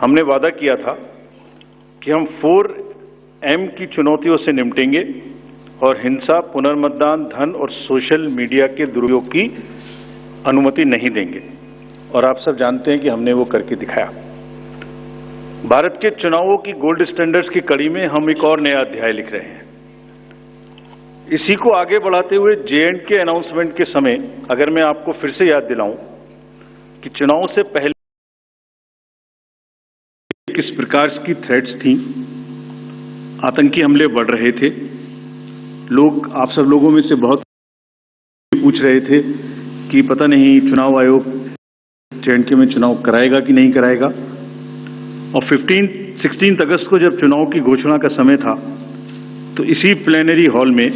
हमने वादा किया था कि हम 4M की चुनौतियों से निपटेंगे और हिंसा, पुनर्मतदान, धन और सोशल मीडिया के दुरुपयोग की अनुमति नहीं देंगे। और आप सब जानते हैं कि हमने वो करके दिखाया। भारत के चुनावों की गोल्ड स्टैंडर्ड्स की कड़ी में हम एक और नया अध्याय लिख रहे हैं। इसी को आगे बढ़ाते हुए J&K अनाउंसमेंट के समय अगर मैं आपको फिर से याद दिलाऊं कि चुनाव से पहले किस प्रकार की थ्रेट्स थी, आतंकी हमले बढ़ रहे थे, लोग, आप सब लोगों में से बहुत पूछ रहे थे कि पता नहीं चुनाव आयोग J&K में चुनाव कराएगा कि नहीं कराएगा। और 16 अगस्त को जब चुनाव की घोषणा का समय था तो इसी प्लेनरी हॉल में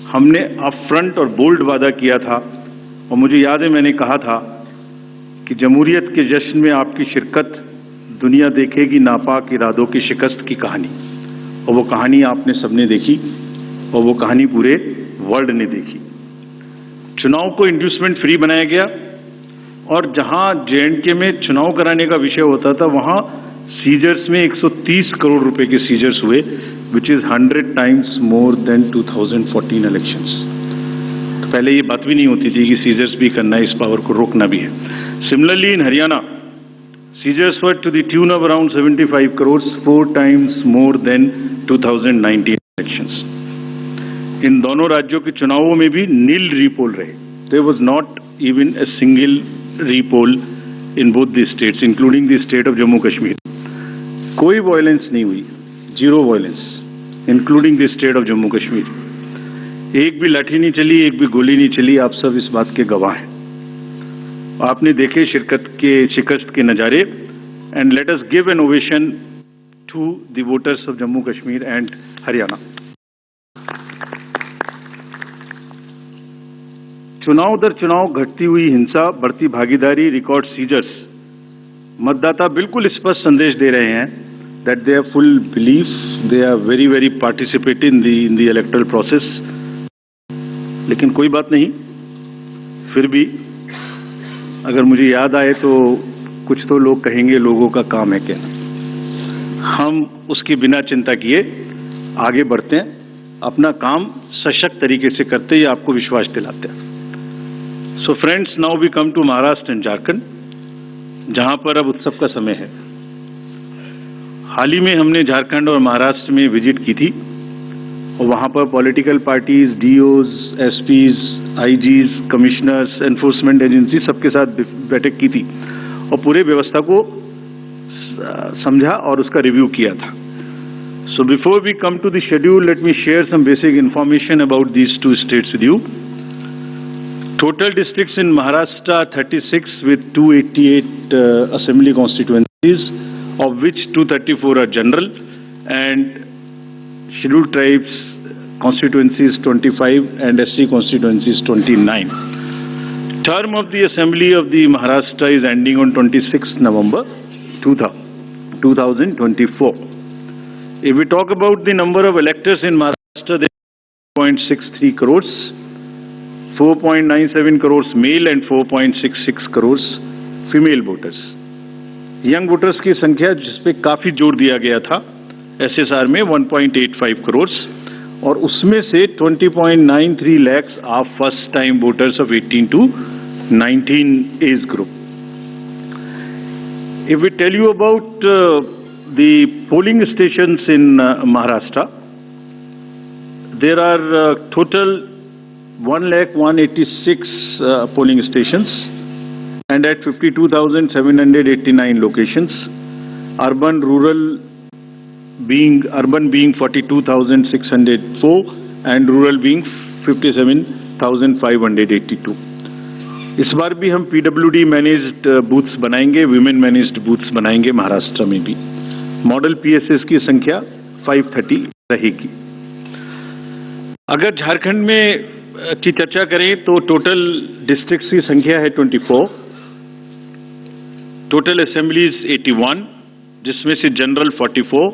हमने अपफ्रंट और बोल्ड वादा किया था और मुझे याद है मैंने कहा था कि जमहूरियत के जश्न में आपकी शिरकत दुनिया देखेगी नापाक इरादों की शिकस्त की कहानी। और वो कहानी आपने सबने देखी और वो कहानी पूरे वर्ल्ड ने देखी। चुनाव को इंड्यूसमेंट फ्री बनाया गया और जहां J&K में चुनाव कराने का विषय होता था वहां सीजर्स में 130 करोड़ रुपए के सीजर्स हुए, which is 100 times more then 2014 elections. तो पहले ये बात भी नहीं होती थी कि सीजर्स भी करना है, इस पावर को रोकना भी है। Similarly in Haryana seizures were to the tune of around 75 crore, 4 times more than 2019 elections. इन दोनों राज्यों के चुनावों में भी नील रीपोल रहे। There was not even a single repoll in both the states including the state of Jammu Kashmir. कोई वायलेंस नहीं हुई, zero violence including the state of Jammu Kashmir. एक भी लाठी नहीं चली, एक भी गोली नहीं चली। आप सब इस बात के गवाह हैं। आपने देखे शिकस्त के नजारे। And let us give an ovation to the voters of Jammu Kashmir and Haryana. चुनाव दर चुनाव घटती हुई हिंसा, बढ़ती भागीदारी, रिकॉर्ड सीजर्स, मतदाता बिल्कुल स्पष्ट संदेश दे रहे हैं that they have full belief, they are very very participating in the electoral process। लेकिन कोई बात नहीं, फिर भी अगर मुझे याद आए तो कुछ तो लोग कहेंगे लोगों का काम है कहना। हम उसकी बिना चिंता किए आगे बढ़ते हैं, अपना काम सशक्त तरीके से करते हैं, आपको विश्वास दिलाते हैं। So friends, now we come to Maharashtra and Jharkhand, जहां पर अब उत्सव का समय है। हाल ही में हमने झारखंड और महाराष्ट्र में विजिट की थी और वहां पर political parties, DOs, SPs, IGs, commissioners, enforcement agency सबके साथ बैठक की थी और पूरे व्यवस्था को समझा और उसका रिव्यू किया था। So before we come to the schedule, let me share some basic information about these two states with you. Total districts in Maharashtra 36 with 288 assembly constituencies, of which 234 are general and scheduled tribes constituencies 25 and SC constituencies 29. Term of the assembly of the Maharashtra is ending on 26 November 2024. If we talk about the number of electors in Maharashtra, there are 0.63 crores. 4.97 crores male and 4.66 crores female voters. Young voters की संख्या जिस पे काफी जोर दिया गया था SSR में 1.85 करोड़ और उसमें से 20.93 lakhs are first time voters of 18 to 19 age group. If we tell you about the polling stations in Maharashtra, there are total 1,186 polling stations and at 52,789 locations. Urban being 42,604 and rural being 57,582. इस बार भी हम PWD managed booths बनाएंगे, women managed booths बनाएंगे महाराष्ट्र में भी। Model PSS की संख्या 530 रहेगी। अगर झारखंड में की चर्चा करें तो टोटल डिस्ट्रिक्ट्स की संख्या है 24, टोटल असेंबलीज 81, जिसमें से general 44,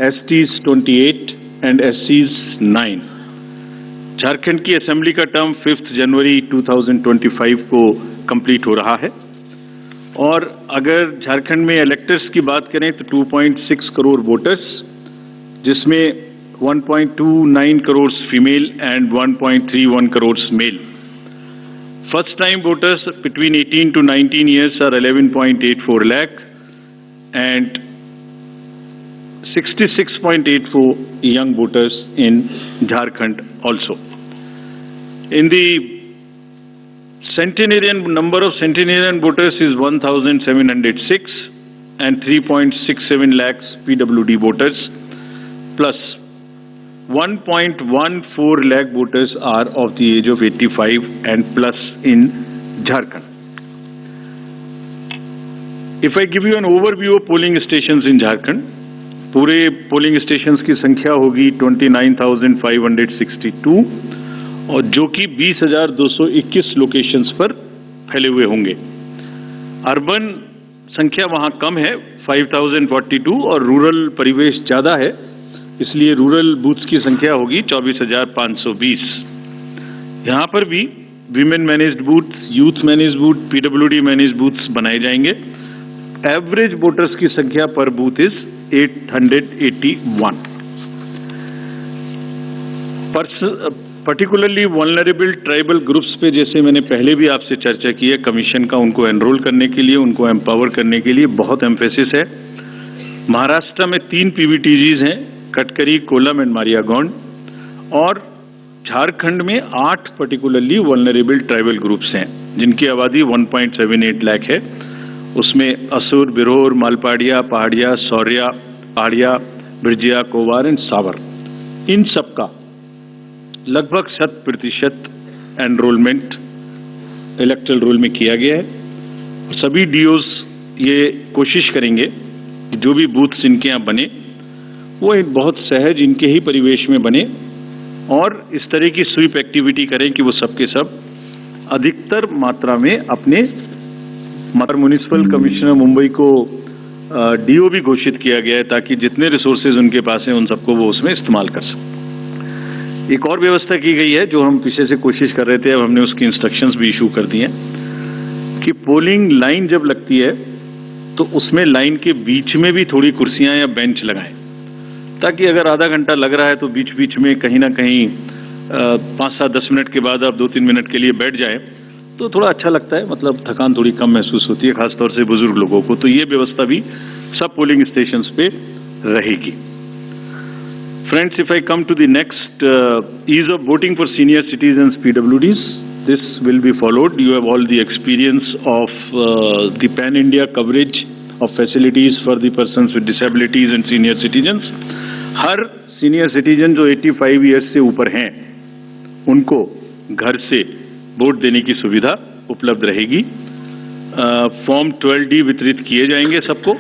STs 28 and SCs 9। Jharkhand की असेंबली का टर्म 5 जनवरी 2025 को कंप्लीट हो रहा है और अगर झारखंड में इलेक्टर्स की बात करें तो 2.6 करोड़ वोटर्स, जिसमें 1.29 crore female and 1.31 crore male. First time voters between 18 to 19 years are 11.84 lakh and 66.84 young voters in Jharkhand also. In the centenarian, number of centenarian voters is 1,706 and 3.67 lakhs PWD voters plus 1.14 lakh voters are of the age of 85 and plus in Jharkhand. If I give you an overview of polling stations in Jharkhand, पूरे polling stations की संख्या होगी 29,562 और जो कि 20,221 locations पर फैले हुए होंगे. अर्बन संख्या वहां कम है 5,042 और रूरल परिवेश ज्यादा है, इसलिए रूरल बूथ्स की संख्या होगी 24,520. यहां पर भी women managed booths, youth managed booth, PWD managed booths बनाए जाएंगे. एवरेज वोटर्स की संख्या पर booth is 881. Particularly vulnerable tribal groups पे जैसे मैंने पहले भी आपसे चर्चा की है, कमीशन का उनको एनरोल करने के लिए, उनको एम्पावर करने के लिए बहुत एम्फेसिस है. महाराष्ट्र में 3 पीवीटीजीज हैं, कटकरी, कोलम एंड मारियागौंड, और झारखंड में 8 पर्टिकुलरली वल्नरेबल ट्राइबल ग्रुप्स हैं जिनकी आबादी 1.78 लाख है. उसमें असुर, बिरोर, मालपाड़िया, पहाड़िया, सौर्या, पहाड़िया, बिरजिया, कोवार एंड सावर, इन सबका लगभग 100% एनरोलमेंट इलेक्टरल रोल में किया गया है. सभी डीओज ये कोशिश करेंगे कि जो भी बूथ्स इनके यहाँ बने वो बहुत सहज इनके ही परिवेश में बने और इस तरह की स्वीप एक्टिविटी करें कि वो सबके सब अधिकतर मात्रा में अपने म्युनिसिपल कमिश्नर मुंबई को डीओ भी घोषित किया गया है ताकि जितने रिसोर्सेज उनके पास हैं उन सबको वो उसमें इस्तेमाल कर सकें. एक और व्यवस्था की गई है जो हम पीछे से कोशिश कर रहे थे, अब हमने उसकी इंस्ट्रक्शंस भी इशू कर दिए हैं कि पोलिंग लाइन जब लगती है तो उसमें लाइन के बीच में भी थोड़ी कुर्सियां या बेंच लगाएं ताकि अगर आधा घंटा लग रहा है तो बीच बीच में कहीं ना कहीं 5-7-10 मिनट के बाद आप 2-3 मिनट के लिए बैठ जाए तो थोड़ा अच्छा लगता है, मतलब थकान थोड़ी कम महसूस होती है, खासतौर से बुजुर्ग लोगों को. तो ये व्यवस्था भी सब पोलिंग स्टेशंस पे रहेगी. Friends, if I come to the next ease of voting for senior citizens PWDs, this will be followed. You have all the experience of the pan-India coverage of facilities for the persons with disabilities and senior citizens. Her senior citizen जो 85 years से ऊपर हैं, उनको घर से vote देने की सुविधा उपलब्ध रहेगी. फॉर्म 12D वितरित किए जाएंगे सबको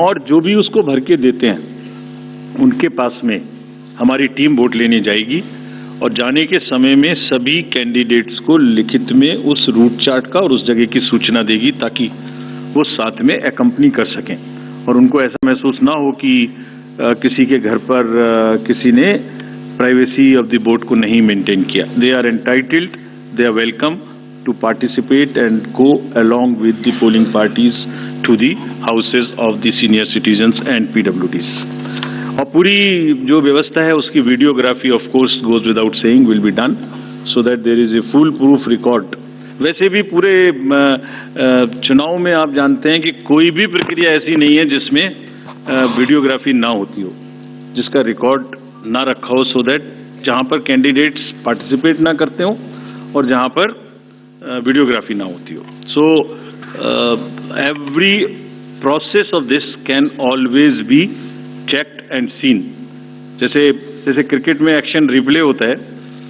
और जो भी उसको भर के देते हैं उनके पास में हमारी टीम वोट लेने जाएगी और जाने के समय में सभी कैंडिडेट्स को लिखित में उस रूट चार्ट का और उस जगह की सूचना देगी ताकि वो साथ में एकम्पनी कर सकें और उनको ऐसा महसूस ना हो कि किसी के घर पर किसी ने प्राइवेसी ऑफ द वोट को नहीं मेंटेन किया. They are entitled, they are welcome to participate and go along with the polling parties to the houses of the senior citizens and PWDs. और पूरी जो व्यवस्था है उसकी videography of course goes without saying will be done so that there is a full proof record. वैसे भी पूरे चुनाव में आप जानते हैं कि कोई भी प्रक्रिया ऐसी नहीं है जिसमें वीडियोग्राफी ना होती हो, जिसका रिकॉर्ड ना रखा हो, सो दैट जहां पर कैंडिडेट्स पार्टिसिपेट ना करते हो और जहां पर वीडियोग्राफी ना होती हो. So every process of this can always be checked and seen. जैसे क्रिकेट में एक्शन रिप्ले होता है,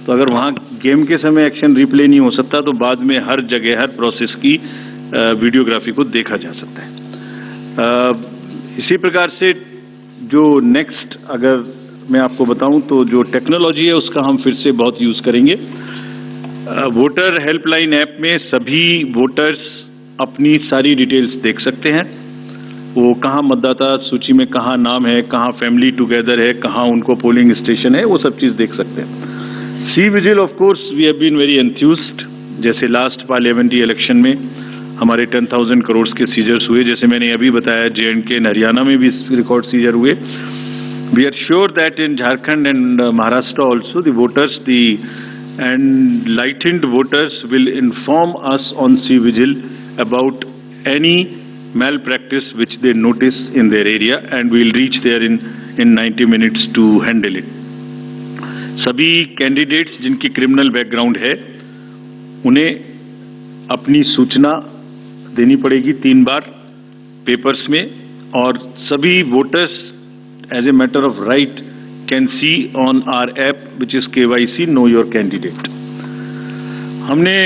तो अगर वहाँ गेम के समय एक्शन रिप्ले नहीं हो सकता तो बाद में हर जगह हर प्रोसेस की वीडियोग्राफी को देखा जा सकता है. इसी प्रकार से जो नेक्स्ट अगर मैं आपको बताऊं तो जो टेक्नोलॉजी है उसका हम फिर से बहुत यूज करेंगे. वोटर हेल्पलाइन ऐप में सभी वोटर्स अपनी सारी डिटेल्स देख सकते हैं. वो कहाँ मतदाता सूची में कहाँ नाम है, कहाँ फैमिली टुगेदर है, कहाँ उनको पोलिंग स्टेशन है, वो सब चीज़ देख सकते हैं. C vigil of course we have been very enthused. जैसे लास्ट पार्लियामेंट्री इलेक्शन में हमारे 10,000 करोड़ के सीजर्स हुए, जैसे मैंने अभी बताया J&K and हरियाणा में भी रिकॉर्ड सीजर हुए. We are sure that in Jharkhand and Maharashtra also the voters, the enlightened voters will inform us on C-Vigil about any malpractice which they notice in their area, and we will reach there in 90 minutes to handle it. सभी candidates जिनकी criminal background है उन्हें अपनी सूचना देनी पड़ेगी 3 बार papers में, और सभी voters as a matter of right can see on our app which is KYC know your candidate. हमने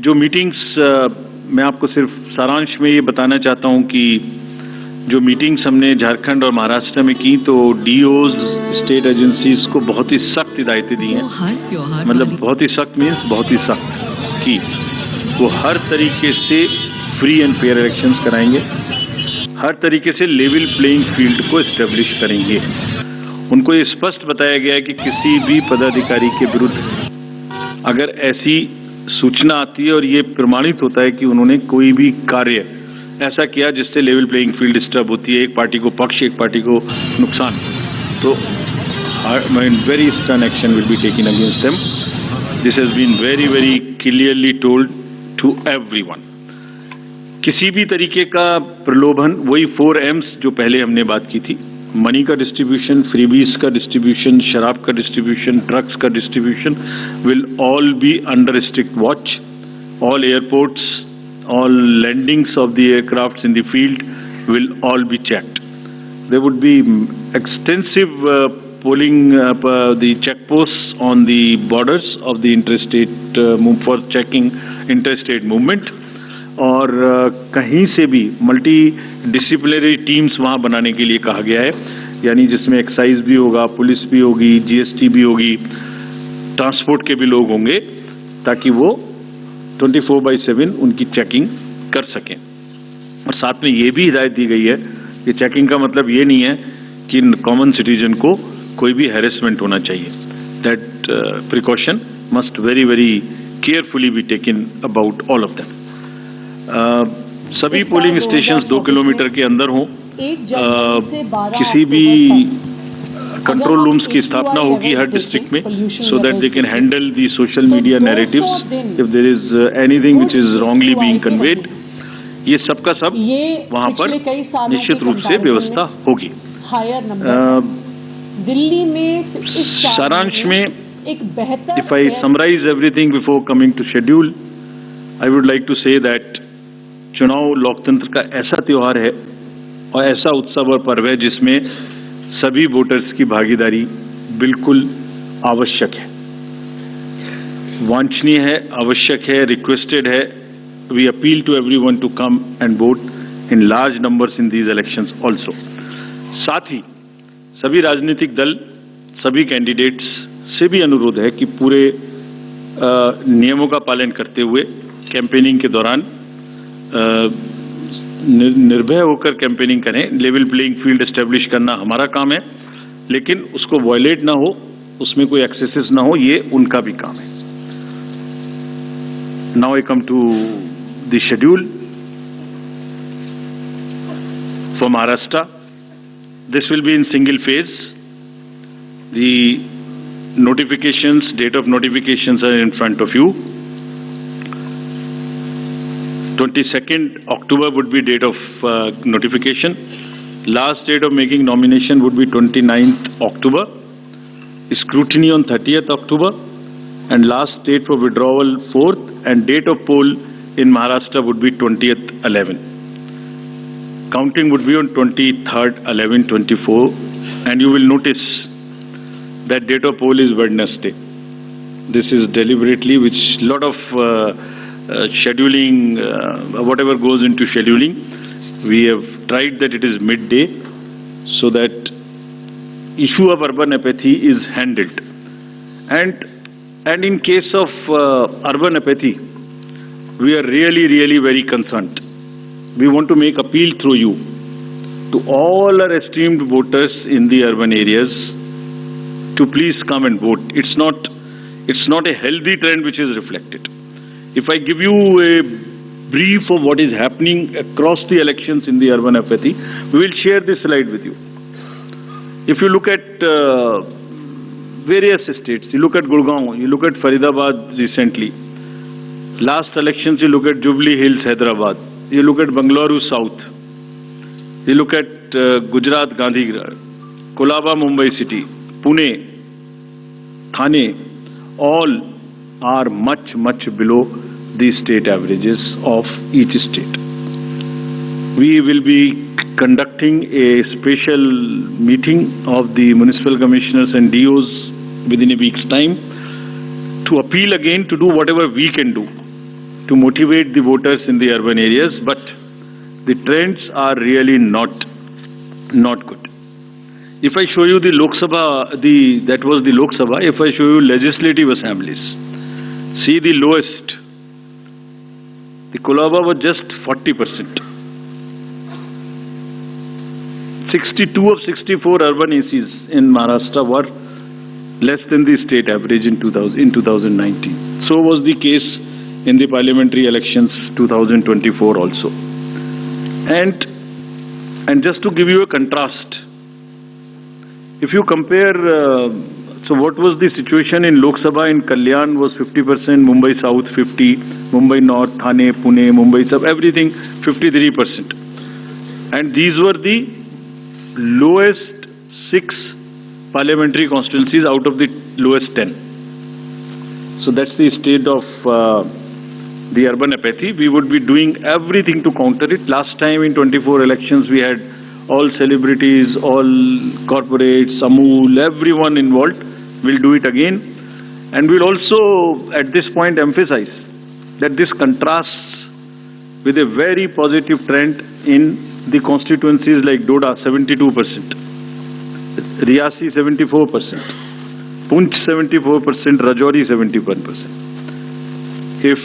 जो मीटिंग्स, मैं आपको सिर्फ सारांश में ये बताना चाहता हूं कि जो मीटिंग्स हमने झारखंड और महाराष्ट्र में की, तो DOs, स्टेट एजेंसीज को बहुत ही सख्त हिदायतें दी हैं. मतलब बहुत ही सख्त मीन्स बहुत ही सख्त कि वो हर तरीके से फ्री एंड फेयर इलेक्शंस कराएंगे, हर तरीके से लेवल प्लेइंग फील्ड को एस्टेब्लिश करेंगे. उनको ये स्पष्ट बताया गया है कि किसी भी पदाधिकारी के विरुद्ध अगर ऐसी सूचना आती है और ये प्रमाणित होता है कि उन्होंने कोई भी कार्य ऐसा किया जिससे लेवल प्लेइंग फील्ड डिस्टर्ब होती है, एक पार्टी को पक्ष एक पार्टी को नुकसान, तो very stern action will be taken against them. This has been very very clearly told to everyone. किसी भी तरीके का प्रलोभन, वही 4 M's जो पहले हमने बात की थी, मनी का डिस्ट्रीब्यूशन, फ्रीबीज का डिस्ट्रीब्यूशन, शराब का डिस्ट्रीब्यूशन, ड्रग्स का distribution will all be under strict watch. All airports, all landings of the aircrafts in the field will all be checked. There would be extensive polling the checkposts on the borders of the interstate for checking interstate movement. और कहीं से भी multi disciplinary teams वहाँ बनाने के लिए कहा गया है, यानी जिसमें एक्साइज भी होगा, पुलिस भी होगी, GST भी होगी, ट्रांसपोर्ट के भी लोग होंगे, ताकि वो 24/7 उनकी चेकिंग कर सकें. और साथ में ये भी हिदायत दी गई है कि चेकिंग का मतलब ये नहीं है कि कॉमन सिटीजन को कोई भी हैरेसमेंट होना चाहिए. That precaution must very very carefully be taken about all of them. सभी पोलिंग स्टेशंस 2 किलोमीटर के अंदर हों. किसी भी कंट्रोल रूम्स की स्थापना होगी हर डिस्ट्रिक्ट में, so that they can handle the social media narratives if there is anything which is wrongly being conveyed. ये सब का सब वहां पर निश्चित रूप से व्यवस्था होगी. दिल्ली में सारांश में if I summarise everything before coming to schedule, I would like to say that चुनाव लोकतंत्र का ऐसा त्योहार है और ऐसा उत्सव और पर्व है जिसमें सभी वोटर्स की भागीदारी बिल्कुल आवश्यक है, वांछनीय है, आवश्यक है, रिक्वेस्टेड है. We appeal to everyone to come and vote in large numbers in these elections also. साथ ही सभी राजनीतिक दल, सभी कैंडिडेट्स से भी अनुरोध है कि पूरे नियमों का पालन करते हुए कैंपेनिंग के दौरान निर्भय होकर कैंपेनिंग करें. लेवल प्लेइंग फील्ड एस्टेब्लिश करना हमारा काम है, लेकिन उसको वायलेट ना हो, उसमें कोई एक्सेसेस ना हो, ये उनका भी काम है. Now I come to the schedule for Maharashtra. This will be in single phase. The notifications, date of notifications are in front of you. 22nd October would be date of notification. Last date of making nomination would be 29th October. Scrutiny on 30th October. And last date for withdrawal 4th, and date of poll in Maharashtra would be 20th 11. Counting would be on 23rd 11/24, and you will notice that date of poll is Wednesday. This is deliberately, which lot of scheduling, whatever goes into scheduling, we have tried that it is midday, so that issue of urban apathy is handled. And in case of urban apathy, we are really very concerned. We want to make appeal through you to all our esteemed voters in the urban areas to please come and vote. It's not a healthy trend which is reflected. If I give you a brief of what is happening across the elections in the urban apathy. We will share this slide with you. If you look at various states, you look at Gurgaon, you look at Faridabad recently. Last elections, you look at Jubilee Hills, Hyderabad. You look at Bangalore South. You look at Gujarat, Gandhigram, Kolaba, Mumbai City, Pune, Thane, all are much, much below the state averages of each state. We will be conducting a special meeting of the municipal commissioners and DOs within a week's time to appeal again to do whatever we can do to motivate the voters in the urban areas, but the trends are really not good. If I show you the Lok Sabha, that was the Lok Sabha. If I show you legislative assemblies, see the lowest. The Kolaba was just 40%. 62 of 64 urban ACs in Maharashtra were less than the state average in 2019. So was the case in the parliamentary elections 2024 also. And just to give you a contrast, if you compare, so what was the situation in Lok Sabha in Kalyan was 50%, Mumbai South 50, Mumbai North, Thane, Pune, Mumbai South, everything 53%. And these were the lowest 6 parliamentary constituencies out of the lowest 10. So that's the state of the urban apathy. We would be doing everything to counter it. Last time in 24 elections, we had all celebrities, all corporates, Amul, everyone involved. We'll do it again. And we'll also, at this point, emphasize that this contrasts with a very positive trend in the constituencies like Doda, 72%, Riyasi, 74%, Punch, 74%, Rajouri, 71%. If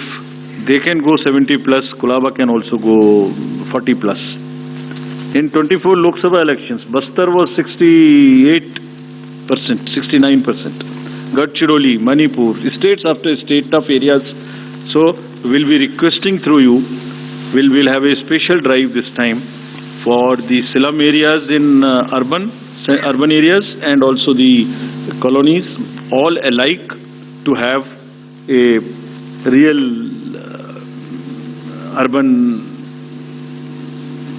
they can go 70 plus, Kolaba can also go 40 plus. In 24 Lok Sabha elections, Bastar was 68%, 69%. Gadchiroli, Manipur, states after state, tough areas. So we'll be requesting through you, we'll have a special drive this time for the slum areas in urban areas and also the colonies, all alike, to have a real urban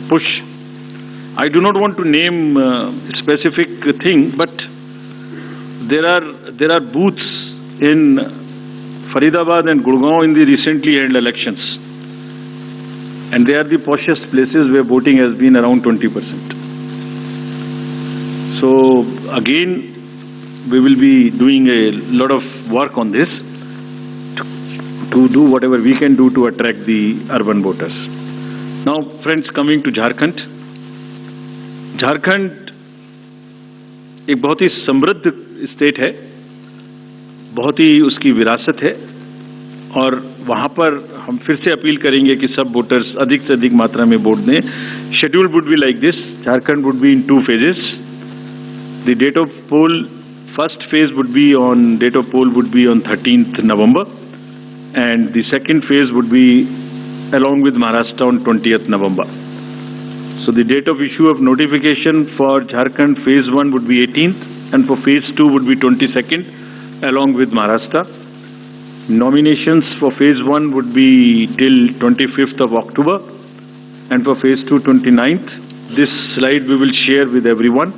push. I do not want to name a specific thing, but there are booths in Faridabad and Gurgaon in the recently held elections, and they are the poshest places where voting has been around 20%. So again, we will be doing a lot of work on this to do whatever we can do to attract the urban voters. Now, friends, coming to Jharkhand. Jharkhand एक बहुत ही समृद्ध state है, बहुत ही उसकी विरासत है, और वहाँ पर हम फिर से अपील करेंगे कि सब वोटर्स अधिक से अधिक मात्रा में वोट दें. Schedule would be like this. Jharkhand would be in 2 phases. The date of poll, first phase would be on 13th November, and the second phase would be along with Maharashtra on 20th November. So the date of issue of notification for Jharkhand phase 1 would be 18th, and for phase 2 would be 22nd along with Maharashtra. Nominations for phase 1 would be till 25th of October, and for phase 2 29th. This slide we will share with everyone.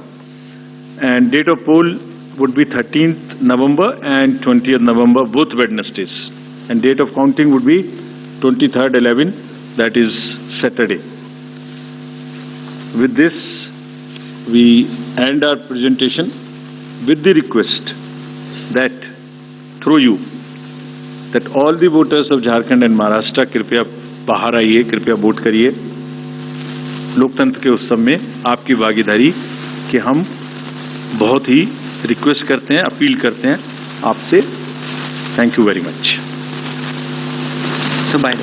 And date of poll would be 13th November and 20th November, both Wednesdays. And date of counting would be 23rd 11, that is Saturday. With this, we end our presentation with the request that through you, that all the voters of Jharkhand and Maharashtra कृपया बाहर आइए, कृपया vote करिए. लोकतंत्र के उत्सव में आपकी भागीदारी कि हम बहुत ही रिक्वेस्ट करते हैं, अपील करते हैं आपसे. Thank you very much. So bye.